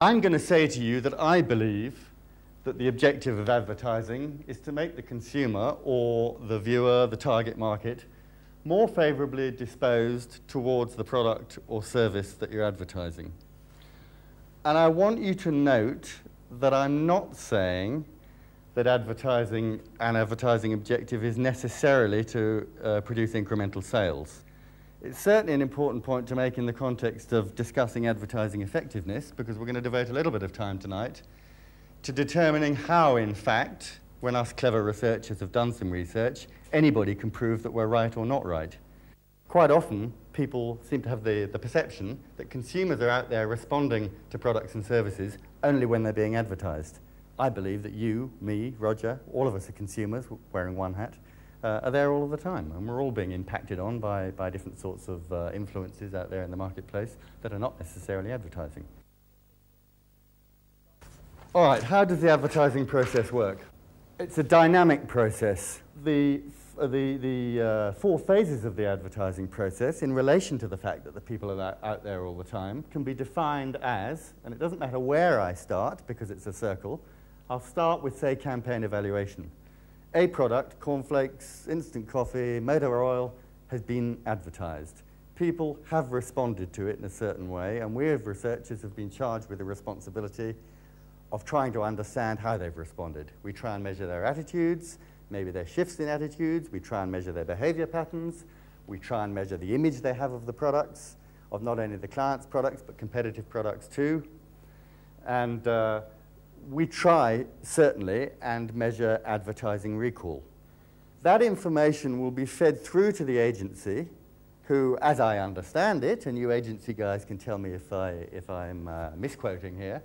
I'm going to say to you that I believe that the objective of advertising is to make the consumer or the viewer, the target market, more favorably disposed towards the product or service that you're advertising. And I want you to note that I'm not saying that advertising objective is necessarily to produce incremental sales. It's certainly an important point to make in the context of discussing advertising effectiveness, because we're going to devote a little bit of time tonight to determining how, in fact, when us clever researchers have done some research, anybody can prove that we're right or not right. Quite often, people seem to have the perception that consumers are out there responding to products and services only when they're being advertised. I believe that you, me, Roger, all of us are consumers, wearing one hat, are there all of the time, and we're all being impacted on by different sorts of influences out there in the marketplace that are not necessarily advertising. All right, how does the advertising process work? It's a dynamic process. The 4 phases of the advertising process, in relation to the fact that the people are out there all the time, can be defined as, and it doesn't matter where I start because it's a circle, I'll start with, say, campaign evaluation. A product, cornflakes, instant coffee, motor oil, has been advertised. People have responded to it in a certain way, and we as researchers have been charged with the responsibility of trying to understand how they've responded. We try and measure their attitudes, maybe their shifts in attitudes, we try and measure their behavior patterns, we try and measure the image they have of the products, of not only the client's products, but competitive products too. And we try, certainly, and measure advertising recall. That information will be fed through to the agency, who, as I understand it, and you agency guys can tell me if I'm misquoting here,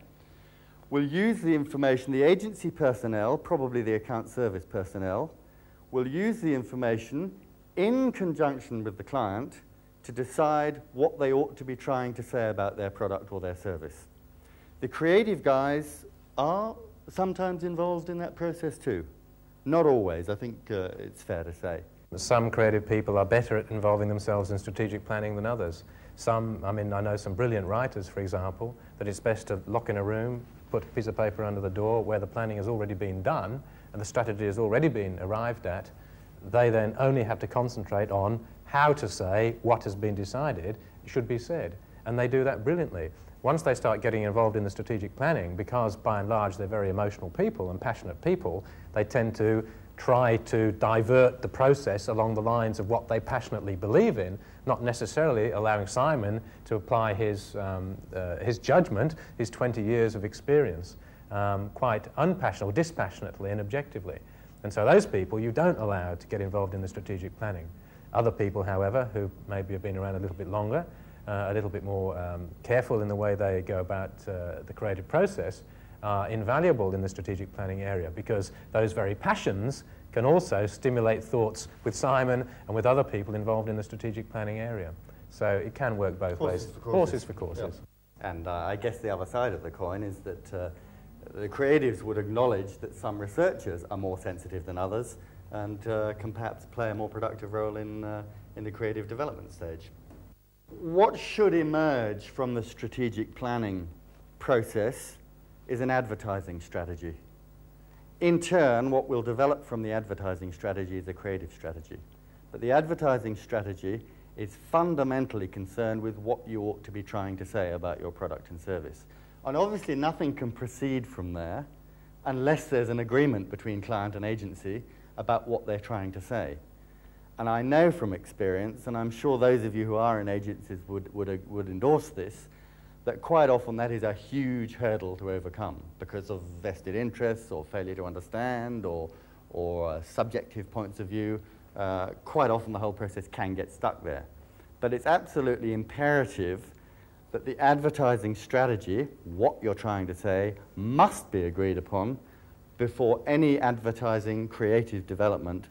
will use the information, the agency personnel, probably the account service personnel, will use the information in conjunction with the client to decide what they ought to be trying to say about their product or their service. The creative guys are sometimes involved in that process too. Not always, I think it's fair to say. Some creative people are better at involving themselves in strategic planning than others. Some, I know some brilliant writers, for example, that it's best to lock in a room, put a piece of paper under the door where the planning has already been done and the strategy has already been arrived at. They then only have to concentrate on how to say what has been decided should be said. And they do that brilliantly. Once they start getting involved in the strategic planning, because by and large they're very emotional people and passionate people, they tend to try to divert the process along the lines of what they passionately believe in, not necessarily allowing Simon to apply his judgment, his 20 years of experience, quite unpassionately, dispassionately and objectively. And so those people you don't allow to get involved in the strategic planning. Other people, however, who maybe have been around a little bit longer, a little bit more careful in the way they go about the creative process, are invaluable in the strategic planning area, because those very passions can also stimulate thoughts with Simon and with other people involved in the strategic planning area. So it can work both ways. Horses for courses. Yeah. And I guess the other side of the coin is that the creatives would acknowledge that some researchers are more sensitive than others and can perhaps play a more productive role in the creative development stage. What should emerge from the strategic planning process is an advertising strategy. In turn, what will develop from the advertising strategy is a creative strategy. But the advertising strategy is fundamentally concerned with what you ought to be trying to say about your product and service. And obviously nothing can proceed from there unless there's an agreement between client and agency about what they're trying to say. And I know from experience, and I'm sure those of you who are in agencies would endorse this, that quite often that is a huge hurdle to overcome because of vested interests or failure to understand or subjective points of view. Quite often the whole process can get stuck there. But it's absolutely imperative that the advertising strategy, what you're trying to say, must be agreed upon before any advertising creative development